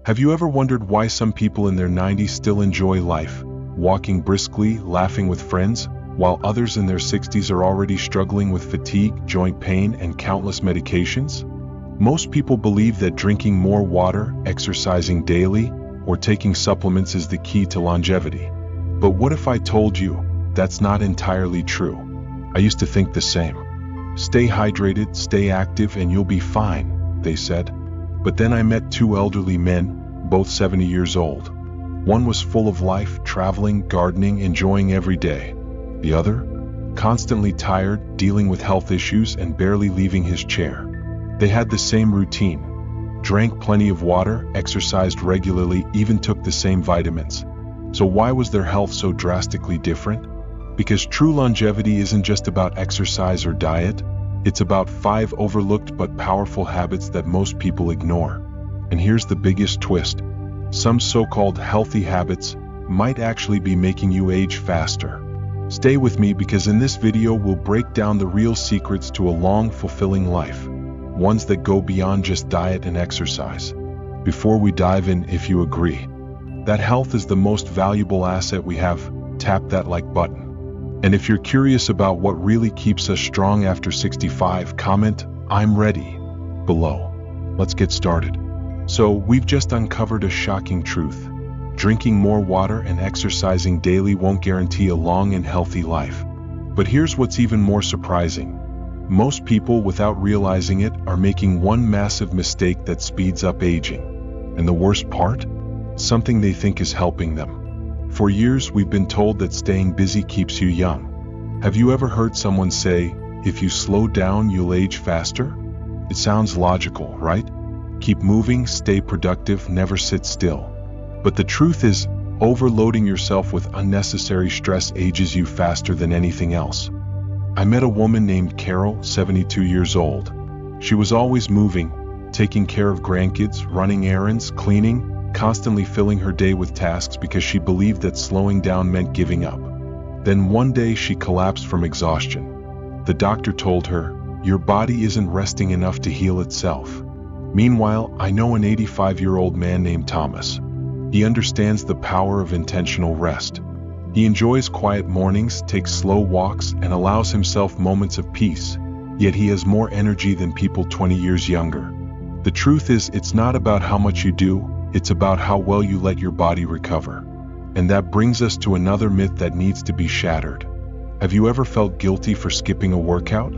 Have you ever wondered why some people in their 90s still enjoy life, walking briskly, laughing with friends, while others in their 60s are already struggling with fatigue, joint pain, and countless medications? Most people believe that drinking more water, exercising daily, or taking supplements is the key to longevity. But what if I told you that's not entirely true? I used to think the same. Stay hydrated, stay active, and you'll be fine, they said. But then I met two elderly men, both 70 years old. One was full of life, traveling, gardening, enjoying every day. The other, constantly tired, dealing with health issues, and barely leaving his chair. They had the same routine, drank plenty of water, exercised regularly, even took the same vitamins. So why was their health so drastically different? Because true longevity isn't just about exercise or diet. It's about 5 overlooked but powerful habits that most people ignore. And here's the biggest twist. Some so-called healthy habits might actually be making you age faster. Stay with me, because in this video we'll break down the real secrets to a long, fulfilling life. Ones that go beyond just diet and exercise. Before we dive in, if you agree that health is the most valuable asset we have, tap that like button. And if you're curious about what really keeps us strong after 65, comment, "I'm ready," below. Let's get started. So, we've just uncovered a shocking truth. Drinking more water and exercising daily won't guarantee a long and healthy life. But here's what's even more surprising. Most people, without realizing it, are making one massive mistake that speeds up aging. And the worst part? Something they think is helping them. For years, we've been told that staying busy keeps you young. Have you ever heard someone say, if you slow down, you'll age faster? It sounds logical, right? Keep moving, stay productive, never sit still. But the truth is, overloading yourself with unnecessary stress ages you faster than anything else. I met a woman named Carol, 72 years old. She was always moving, taking care of grandkids, running errands, cleaning, constantly filling her day with tasks because she believed that slowing down meant giving up. Then one day she collapsed from exhaustion. The doctor told her, "Your body isn't resting enough to heal itself." Meanwhile, I know an 85-year-old man named Thomas. He understands the power of intentional rest. He enjoys quiet mornings, takes slow walks, and allows himself moments of peace. Yet he has more energy than people 20 years younger. The truth is, it's not about how much you do, it's about how well you let your body recover. And that brings us to another myth that needs to be shattered. Have you ever felt guilty for skipping a workout?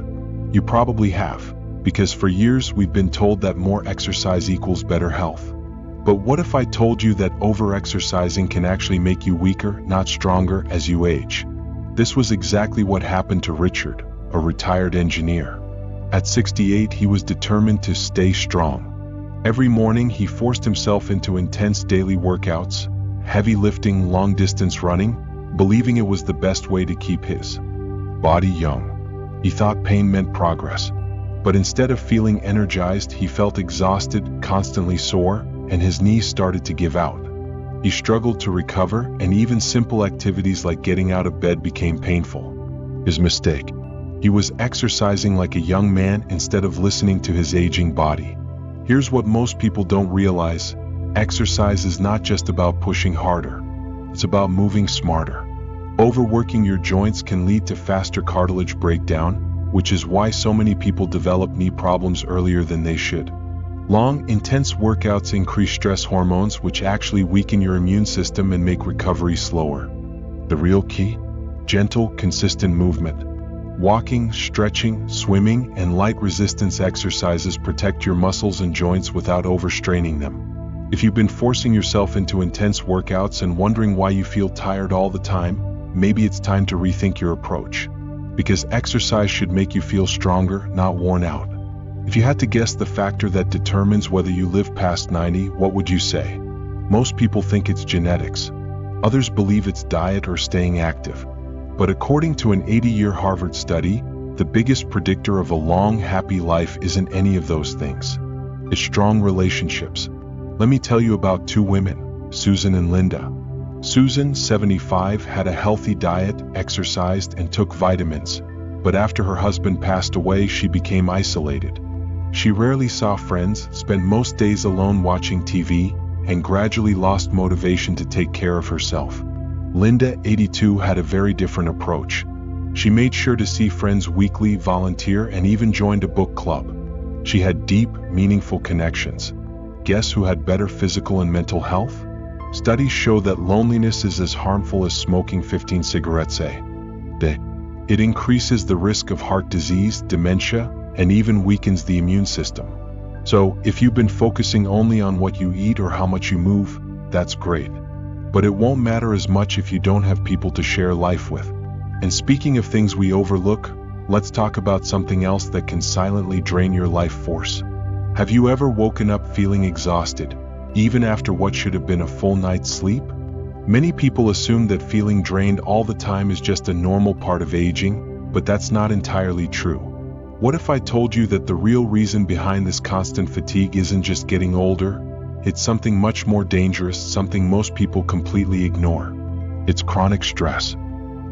You probably have, because for years we've been told that more exercise equals better health. But what if I told you that over-exercising can actually make you weaker, not stronger, as you age? This was exactly what happened to Richard, a retired engineer. At 68, he was determined to stay strong. Every morning, he forced himself into intense daily workouts, heavy lifting, long-distance running, believing it was the best way to keep his body young. He thought pain meant progress. But instead of feeling energized, he felt exhausted, constantly sore, and his knees started to give out. He struggled to recover, and even simple activities like getting out of bed became painful. His mistake: he was exercising like a young man instead of listening to his aging body. Here's what most people don't realize. Exercise is not just about pushing harder. It's about moving smarter. Overworking your joints can lead to faster cartilage breakdown, which is why so many people develop knee problems earlier than they should. Long, intense workouts increase stress hormones, which actually weaken your immune system and make recovery slower. The real key? Gentle, consistent movement. Walking, stretching, swimming, and light resistance exercises protect your muscles and joints without overstraining them. If you've been forcing yourself into intense workouts and wondering why you feel tired all the time, maybe it's time to rethink your approach. Because exercise should make you feel stronger, not worn out. If you had to guess the factor that determines whether you live past 90, what would you say? Most people think it's genetics. Others believe it's diet or staying active. But according to an 80-year Harvard study, the biggest predictor of a long, happy life isn't any of those things. It's strong relationships. Let me tell you about two women, Susan and Linda. Susan, 75, had a healthy diet, exercised, and took vitamins. But after her husband passed away, she became isolated. She rarely saw friends, spent most days alone watching TV, and gradually lost motivation to take care of herself. Linda, 82, had a very different approach. She made sure to see friends weekly, volunteer, and even joined a book club. She had deep, meaningful connections. Guess who had better physical and mental health? Studies show that loneliness is as harmful as smoking 15 cigarettes a day. It increases the risk of heart disease, dementia, and even weakens the immune system. So, if you've been focusing only on what you eat or how much you move, that's great. But it won't matter as much if you don't have people to share life with. And speaking of things we overlook, let's talk about something else that can silently drain your life force. Have you ever woken up feeling exhausted, even after what should have been a full night's sleep? Many people assume that feeling drained all the time is just a normal part of aging, but that's not entirely true. What if I told you that the real reason behind this constant fatigue isn't just getting older? It's something much more dangerous, something most people completely ignore. It's chronic stress.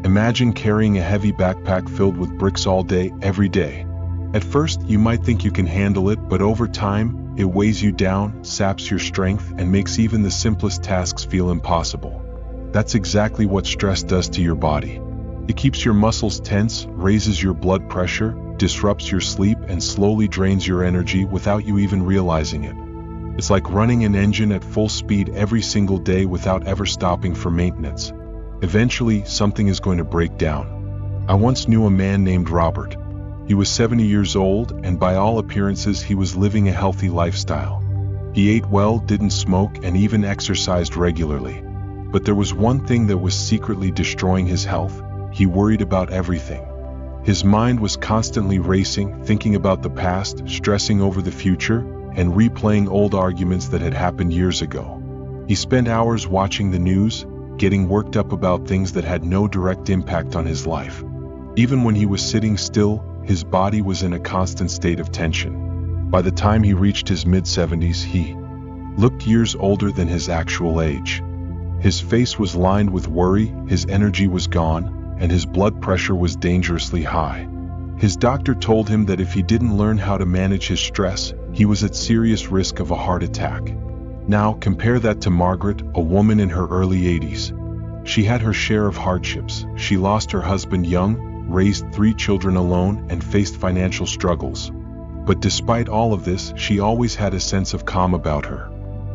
Imagine carrying a heavy backpack filled with bricks all day, every day. At first, you might think you can handle it, but over time, it weighs you down, saps your strength, and makes even the simplest tasks feel impossible. That's exactly what stress does to your body. It keeps your muscles tense, raises your blood pressure, disrupts your sleep, and slowly drains your energy without you even realizing it. It's like running an engine at full speed every single day without ever stopping for maintenance. Eventually, something is going to break down. I once knew a man named Robert. He was 70 years old, and by all appearances, he was living a healthy lifestyle. He ate well, didn't smoke, and even exercised regularly. But there was one thing that was secretly destroying his health. He worried about everything. His mind was constantly racing, thinking about the past, stressing over the future, and replaying old arguments that had happened years ago. He spent hours watching the news, getting worked up about things that had no direct impact on his life. Even when he was sitting still, his body was in a constant state of tension. By the time he reached his mid-70s, he looked years older than his actual age. His face was lined with worry, his energy was gone, and his blood pressure was dangerously high. His doctor told him that if he didn't learn how to manage his stress, he was at serious risk of a heart attack. Now, compare that to Margaret, a woman in her early 80s. She had her share of hardships. She lost her husband young, raised 3 children alone, and faced financial struggles. But despite all of this, she always had a sense of calm about her.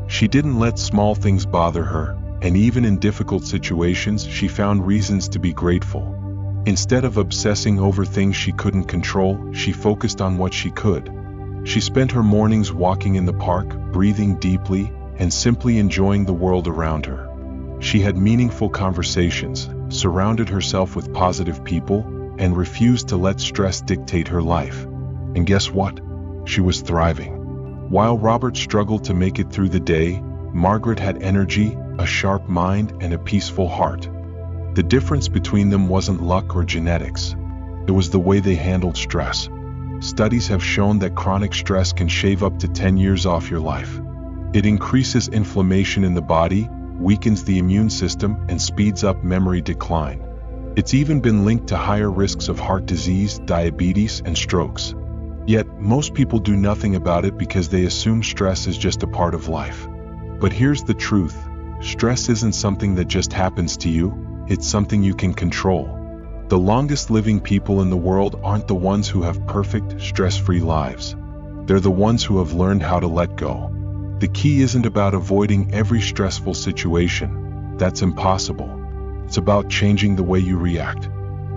She didn't let small things bother her, and even in difficult situations, she found reasons to be grateful. Instead of obsessing over things she couldn't control, she focused on what she could. She spent her mornings walking in the park, breathing deeply, and simply enjoying the world around her. She had meaningful conversations, surrounded herself with positive people, and refused to let stress dictate her life. And guess what? She was thriving. While Robert struggled to make it through the day, Margaret had energy, a sharp mind, and a peaceful heart. The difference between them wasn't luck or genetics. It was the way they handled stress. Studies have shown that chronic stress can shave up to 10 years off your life. It increases inflammation in the body, weakens the immune system, and speeds up memory decline. It's even been linked to higher risks of heart disease, diabetes, and strokes. Yet, most people do nothing about it because they assume stress is just a part of life. But here's the truth. Stress isn't something that just happens to you, it's something you can control. The longest living people in the world aren't the ones who have perfect, stress-free lives. They're the ones who have learned how to let go. The key isn't about avoiding every stressful situation. That's impossible. It's about changing the way you react.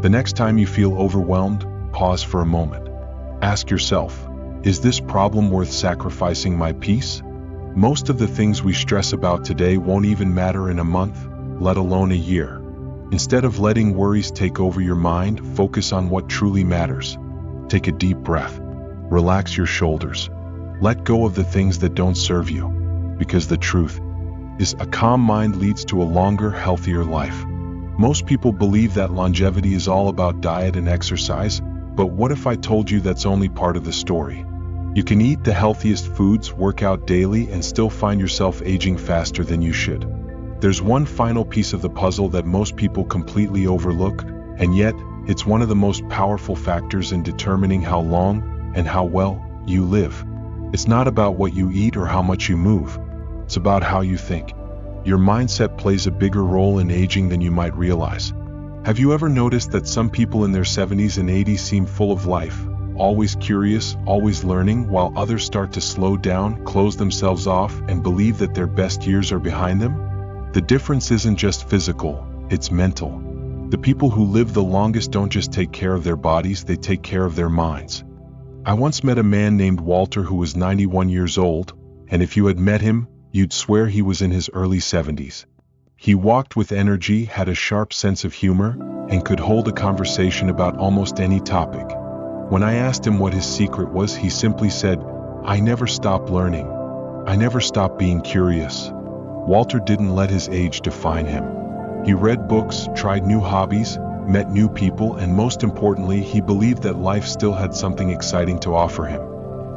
The next time you feel overwhelmed, pause for a moment. Ask yourself, is this problem worth sacrificing my peace? Most of the things we stress about today won't even matter in a month, let alone a year. Instead of letting worries take over your mind, focus on what truly matters. Take a deep breath. Relax your shoulders. Let go of the things that don't serve you. Because the truth is, a calm mind leads to a longer, healthier life. Most people believe that longevity is all about diet and exercise, but what if I told you that's only part of the story? You can eat the healthiest foods, work out daily, and still find yourself aging faster than you should. There's one final piece of the puzzle that most people completely overlook, and yet, it's one of the most powerful factors in determining how long and how well you live. It's not about what you eat or how much you move. It's about how you think. Your mindset plays a bigger role in aging than you might realize. Have you ever noticed that some people in their 70s and 80s seem full of life, always curious, always learning, while others start to slow down, close themselves off, and believe that their best years are behind them? The difference isn't just physical, it's mental. The people who live the longest don't just take care of their bodies, they take care of their minds. I once met a man named Walter who was 91 years old, and if you had met him, you'd swear he was in his early 70s. He walked with energy, had a sharp sense of humor, and could hold a conversation about almost any topic. When I asked him what his secret was, he simply said, "I never stopped learning. I never stopped being curious." Walter didn't let his age define him. He read books, tried new hobbies, met new people, and most importantly, he believed that life still had something exciting to offer him.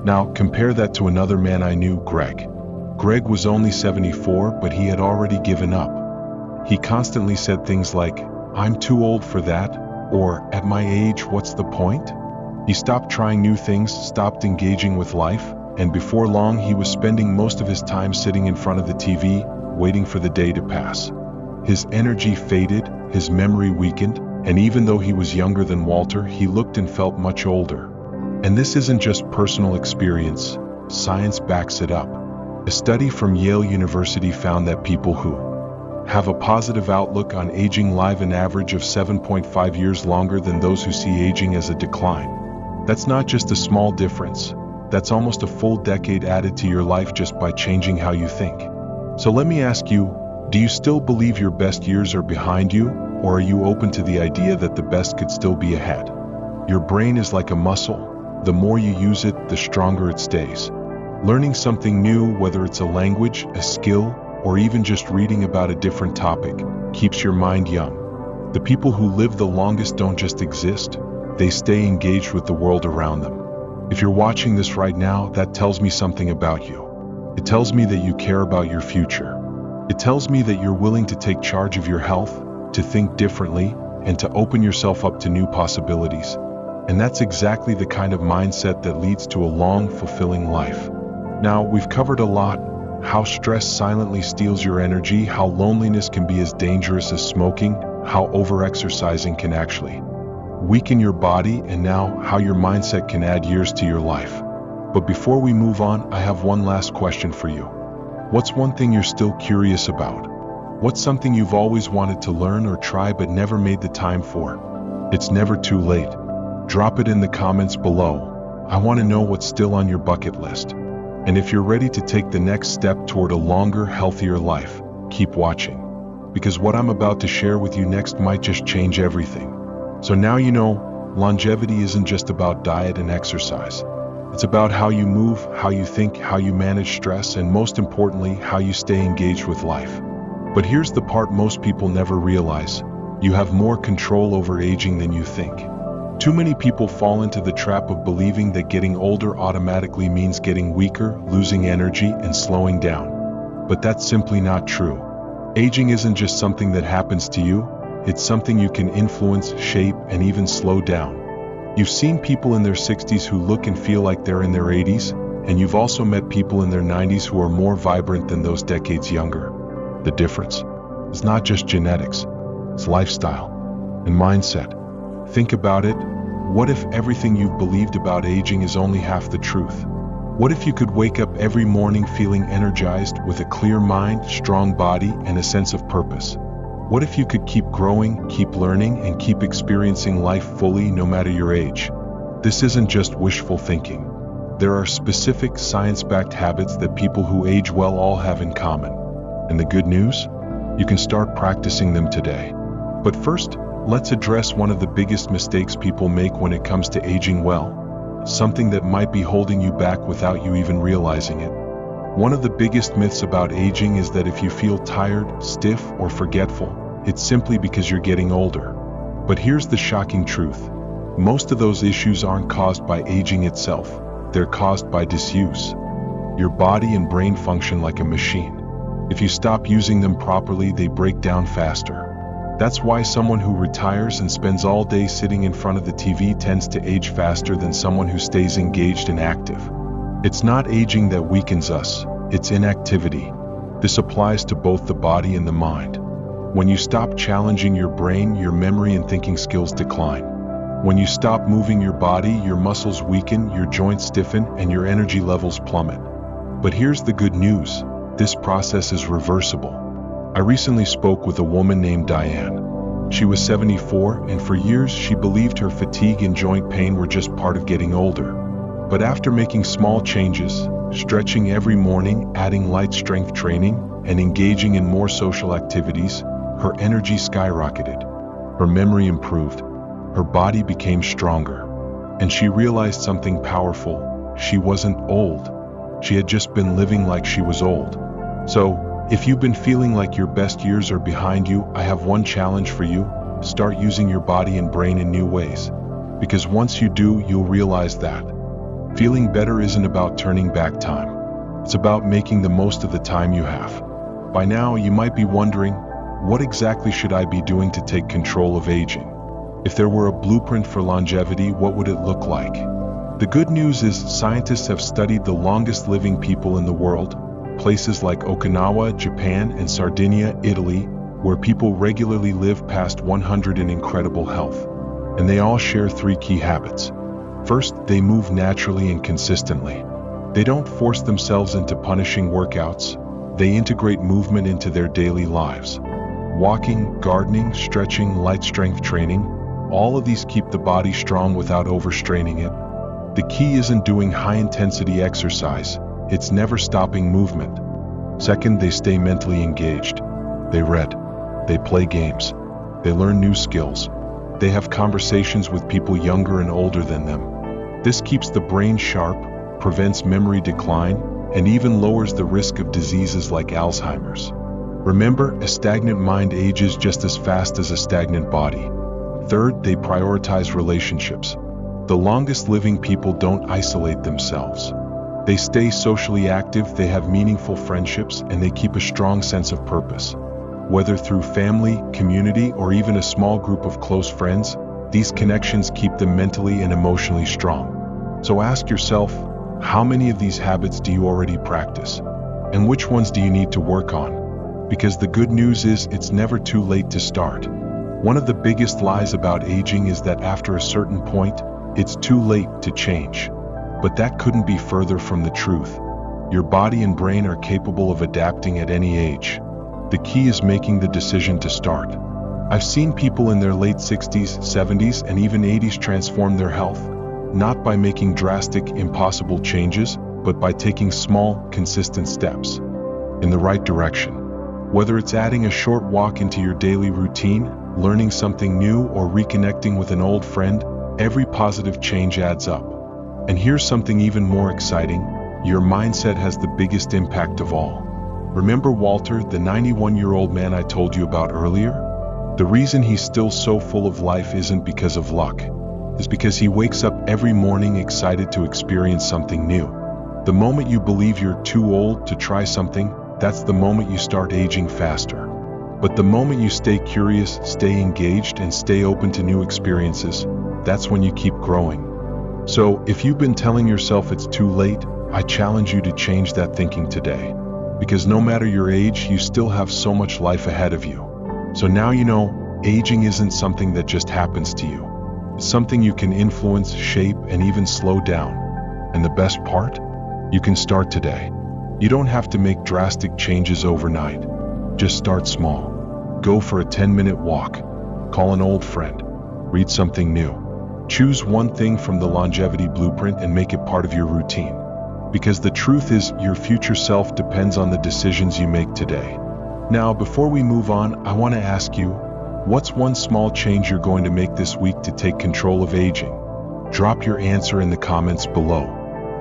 Now, compare that to another man I knew, Greg. Greg was only 74, but he had already given up. He constantly said things like, "I'm too old for that," or "At my age, what's the point?" He stopped trying new things, stopped engaging with life, and before long he was spending most of his time sitting in front of the TV, waiting for the day to pass. His energy faded, his memory weakened, and even though he was younger than Walter, he looked and felt much older. And this isn't just personal experience, science backs it up. A study from Yale University found that people who have a positive outlook on aging live an average of 7.5 years longer than those who see aging as a decline. That's not just a small difference, that's almost a full decade added to your life just by changing how you think. So let me ask you, do you still believe your best years are behind you, or are you open to the idea that the best could still be ahead? Your brain is like a muscle. The more you use it, the stronger it stays. Learning something new, whether it's a language, a skill, or even just reading about a different topic, keeps your mind young. The people who live the longest don't just exist, they stay engaged with the world around them. If you're watching this right now, that tells me something about you. It tells me that you care about your future. It tells me that you're willing to take charge of your health, to think differently, and to open yourself up to new possibilities. And that's exactly the kind of mindset that leads to a long, fulfilling life. Now, we've covered a lot. How stress silently steals your energy, how loneliness can be as dangerous as smoking, how overexercising can actually weaken your body, and now how your mindset can add years to your life. But before we move on, I have one last question for you. What's one thing you're still curious about? What's something you've always wanted to learn or try but never made the time for? It's never too late. Drop it in the comments below. I want to know what's still on your bucket list. And if you're ready to take the next step toward a longer, healthier life, keep watching. Because what I'm about to share with you next might just change everything. So now you know, longevity isn't just about diet and exercise. It's about how you move, how you think, how you manage stress, and most importantly, how you stay engaged with life. But here's the part most people never realize. You have more control over aging than you think. Too many people fall into the trap of believing that getting older automatically means getting weaker, losing energy, and slowing down. But that's simply not true. Aging isn't just something that happens to you, it's something you can influence, shape, and even slow down. You've seen people in their 60s who look and feel like they're in their 80s, and you've also met people in their 90s who are more vibrant than those decades younger. The difference is not just genetics, it's lifestyle and mindset. Think about it. What if everything you've believed about aging is only half the truth? What if you could wake up every morning feeling energized, with a clear mind, strong body, and a sense of purpose? What if you could keep growing, keep learning, and keep experiencing life fully no matter your age? This isn't just wishful thinking. There are specific science-backed habits that people who age well all have in common. And the good news? You can start practicing them today. But first, let's address one of the biggest mistakes people make when it comes to aging well. Something that might be holding you back without you even realizing it. One of the biggest myths about aging is that if you feel tired, stiff, or forgetful, it's simply because you're getting older. But here's the shocking truth. Most of those issues aren't caused by aging itself. They're caused by disuse. Your body and brain function like a machine. If you stop using them properly, they break down faster. That's why someone who retires and spends all day sitting in front of the TV tends to age faster than someone who stays engaged and active. It's not aging that weakens us, it's inactivity. This applies to both the body and the mind. When you stop challenging your brain, your memory and thinking skills decline. When you stop moving your body, your muscles weaken, your joints stiffen, and your energy levels plummet. But here's the good news. This process is reversible. I recently spoke with a woman named Diane. She was 74, and for years she believed her fatigue and joint pain were just part of getting older. But after making small changes, stretching every morning, adding light strength training, and engaging in more social activities, her energy skyrocketed. Her memory improved. Her body became stronger. And she realized something powerful. She wasn't old. She had just been living like she was old. So, if you've been feeling like your best years are behind you, I have one challenge for you. Start using your body and brain in new ways. Because once you do, you'll realize that feeling better isn't about turning back time. It's about making the most of the time you have. By now, you might be wondering, what exactly should I be doing to take control of aging? If there were a blueprint for longevity, what would it look like? The good news is scientists have studied the longest living people in the world, places like Okinawa, Japan, and Sardinia, Italy, where people regularly live past 100 in incredible health. And they all share 3 key habits. First, they move naturally and consistently. They don't force themselves into punishing workouts. They integrate movement into their daily lives. Walking, gardening, stretching, light strength training, all of these keep the body strong without overstraining it. The key isn't doing high-intensity exercise, it's never stopping movement. Second, they stay mentally engaged. They read, they play games, they learn new skills, they have conversations with people younger and older than them. This keeps the brain sharp, prevents memory decline, and even lowers the risk of diseases like Alzheimer's. Remember, a stagnant mind ages just as fast as a stagnant body. Third, they prioritize relationships. The longest living people don't isolate themselves. They stay socially active, they have meaningful friendships, and they keep a strong sense of purpose. Whether through family, community, or even a small group of close friends, these connections keep them mentally and emotionally strong. So ask yourself, how many of these habits do you already practice? And which ones do you need to work on? Because the good news is it's never too late to start. One of the biggest lies about aging is that after a certain point, it's too late to change. But that couldn't be further from the truth. Your body and brain are capable of adapting at any age. The key is making the decision to start. I've seen people in their late 60s, 70s, and even 80s transform their health, not by making drastic, impossible changes, but by taking small, consistent steps in the right direction. Whether it's adding a short walk into your daily routine, learning something new, or reconnecting with an old friend, every positive change adds up. And here's something even more exciting. Your mindset has the biggest impact of all. Remember Walter, the 91-year-old man I told you about earlier? The reason he's still so full of life isn't because of luck. It's because he wakes up every morning excited to experience something new. The moment you believe you're too old to try something, that's the moment you start aging faster. But the moment you stay curious, stay engaged, and stay open to new experiences, that's when you keep growing. So, if you've been telling yourself it's too late, I challenge you to change that thinking today. Because no matter your age, you still have so much life ahead of you. So now you know, aging isn't something that just happens to you. It's something you can influence, shape, and even slow down. And the best part? You can start today. You don't have to make drastic changes overnight. Just start small. Go for a 10-minute walk. Call an old friend. Read something new. Choose one thing from the longevity blueprint and make it part of your routine. Because the truth is, your future self depends on the decisions you make today. Now, before we move on, I want to ask you, what's one small change you're going to make this week to take control of aging? Drop your answer in the comments below.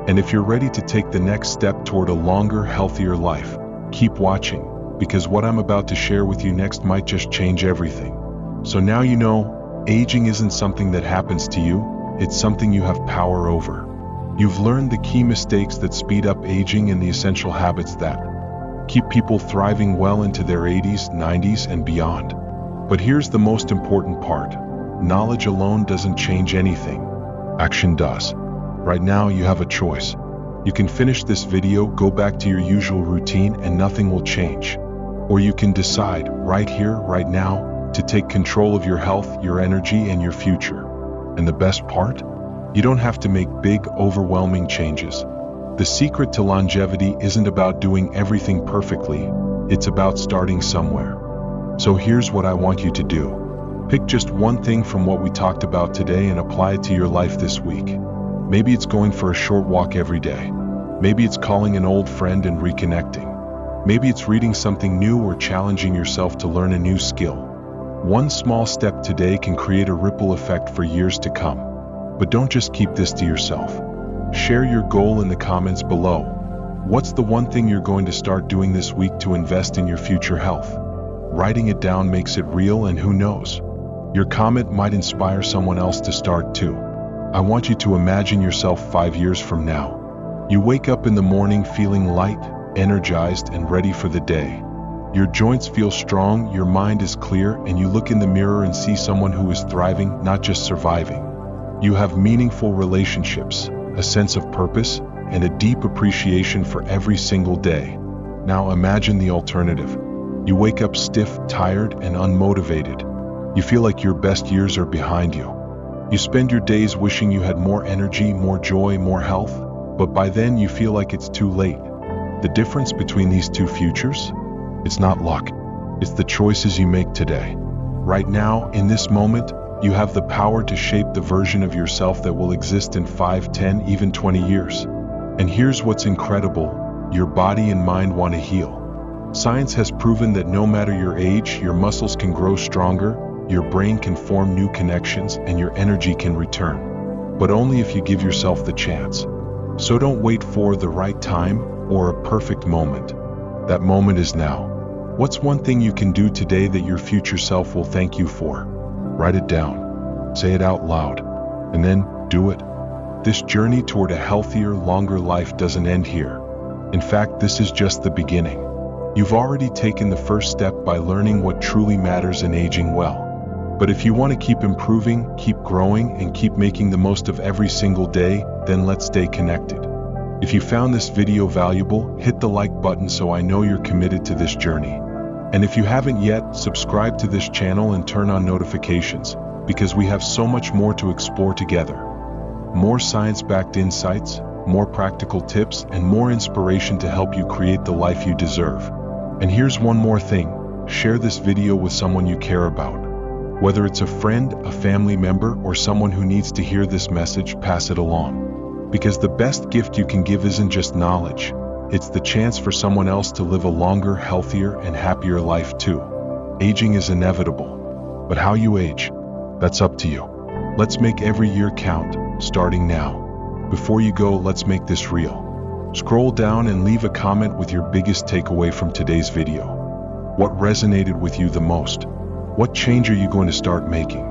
And if you're ready to take the next step toward a longer, healthier life, keep watching, because what I'm about to share with you next might just change everything. So now you know, aging isn't something that happens to you, it's something you have power over. You've learned the key mistakes that speed up aging and the essential habits that keep people thriving well into their 80s, 90s, and beyond. But here's the most important part. Knowledge alone doesn't change anything. Action does. Right now, you have a choice. You can finish this video, go back to your usual routine, and nothing will change. Or you can decide, right here, right now, to take control of your health, your energy, and your future. And the best part? You don't have to make big, overwhelming changes. The secret to longevity isn't about doing everything perfectly, it's about starting somewhere. So here's what I want you to do. Pick just one thing from what we talked about today and apply it to your life this week. Maybe it's going for a short walk every day. Maybe it's calling an old friend and reconnecting. Maybe it's reading something new or challenging yourself to learn a new skill. One small step today can create a ripple effect for years to come. But don't just keep this to yourself. Share your goal in the comments below. What's the one thing you're going to start doing this week to invest in your future health? Writing it down makes it real, and who knows? Your comment might inspire someone else to start too. I want you to imagine yourself 5 years from now. You wake up in the morning feeling light, energized, and ready for the day. Your joints feel strong, your mind is clear, and you look in the mirror and see someone who is thriving, not just surviving. You have meaningful relationships, a sense of purpose, and a deep appreciation for every single day. Now imagine the alternative. You wake up stiff, tired, and unmotivated. You feel like your best years are behind you. You spend your days wishing you had more energy, more joy, more health, but by then you feel like it's too late. The difference between these two futures? It's not luck. It's the choices you make today. Right now, in this moment, you have the power to shape the version of yourself that will exist in 5, 10, even 20 years. And here's what's incredible. Your body and mind want to heal. Science has proven that no matter your age, your muscles can grow stronger, your brain can form new connections, and your energy can return. But only if you give yourself the chance. So don't wait for the right time or a perfect moment. That moment is now. What's one thing you can do today that your future self will thank you for? Write it down. Say it out loud. And then do it. This journey toward a healthier, longer life doesn't end here. In fact, this is just the beginning. You've already taken the first step by learning what truly matters in aging well. But if you want to keep improving, keep growing, and keep making the most of every single day, then let's stay connected. If you found this video valuable, hit the like button so I know you're committed to this journey. And if you haven't yet, subscribe to this channel and turn on notifications, because we have so much more to explore together. More science-backed insights, more practical tips, and more inspiration to help you create the life you deserve. And here's one more thing. Share this video with someone you care about. Whether it's a friend, a family member, or someone who needs to hear this message, pass it along. Because the best gift you can give isn't just knowledge. It's the chance for someone else to live a longer, healthier, and happier life too. Aging is inevitable. But how you age, that's up to you. Let's make every year count, starting now. Before you go, let's make this real. Scroll down and leave a comment with your biggest takeaway from today's video. What resonated with you the most? What change are you going to start making?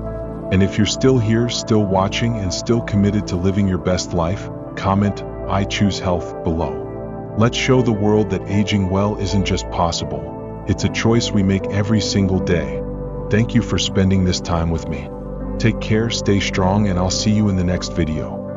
And if you're still here, still watching, and still committed to living your best life, comment, "I choose health," below. Let's show the world that aging well isn't just possible. It's a choice we make every single day. Thank you for spending this time with me. Take care, stay strong, and I'll see you in the next video.